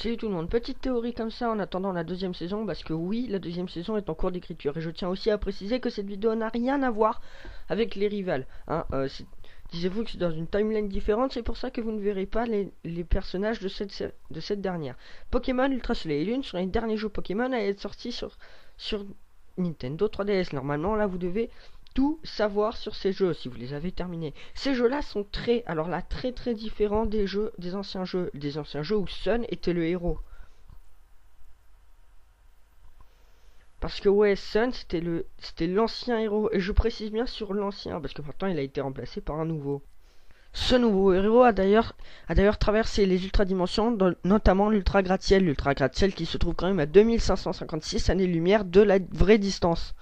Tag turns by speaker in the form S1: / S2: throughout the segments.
S1: Salut tout le monde, petite théorie comme ça en attendant la deuxième saison, parce que oui, la deuxième saison est en cours d'écriture, et je tiens aussi à préciser que cette vidéo n'a rien à voir avec les rivales, hein, disez-vous que c'est dans une timeline différente, c'est pour ça que vous ne verrez pas les personnages de cette dernière. Pokémon Ultra Soleil et Lune sur les derniers jeux Pokémon à être sortis sur Nintendo 3DS. Normalement là vous devez tout savoir sur ces jeux si vous les avez terminés. Ces jeux-là sont très différents des anciens jeux où Sun était le héros. Parce que ouais, Sun c'était l'ancien héros, et je précise bien sur l'ancien parce que maintenant il a été remplacé par un nouveau. Ce nouveau héros a d'ailleurs traversé les ultra-dimensions, notamment l'ultra-gratte-ciel qui se trouve quand même à 2556 années-lumière de la vraie distance.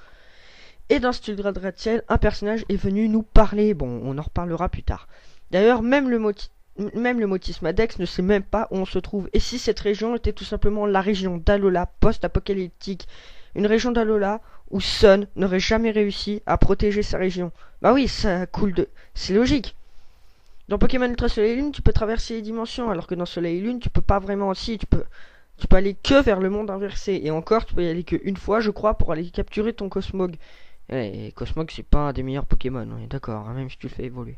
S1: Et dans cet ultra gratte-ciel, un personnage est venu nous parler. Bon, on en reparlera plus tard. D'ailleurs, même le Motis Madex ne sait même pas où on se trouve. Et si cette région était tout simplement la région d'Alola post-apocalyptique, une région d'Alola où Sun n'aurait jamais réussi à protéger sa région. Bah oui, ça coule de... C'est logique. Dans Pokémon Ultra Soleil et Lune, tu peux traverser les dimensions, alors que dans Soleil et Lune, tu peux pas vraiment aussi. Tu peux aller que vers le monde inversé. Et encore, tu peux y aller qu'une fois, je crois, pour aller capturer ton Cosmog. Et Cosmog, c'est pas un des meilleurs Pokémon, on est d'accord, hein, même si tu le fais évoluer.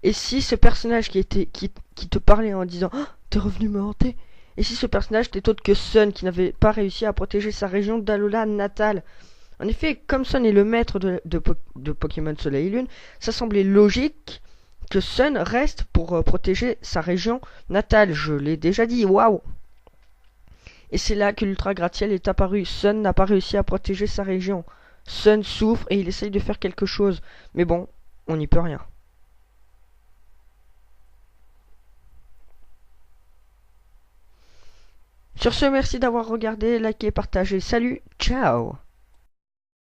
S1: Et si ce personnage qui te parlait en disant oh, t'es revenu me hanter, et si ce personnage n'était autre que Sun qui n'avait pas réussi à protéger sa région d'Alola natale. En effet, comme Sun est le maître de Pokémon Soleil et Lune, ça semblait logique que Sun reste pour protéger sa région natale. Je l'ai déjà dit, waouh. Et c'est là que l'Ultra Gratte-ciel est apparu. Sun n'a pas réussi à protéger sa région. Sun souffre et il essaye de faire quelque chose. Mais bon, on n'y peut rien. Sur ce, merci d'avoir regardé, liké, partagé. Salut, ciao!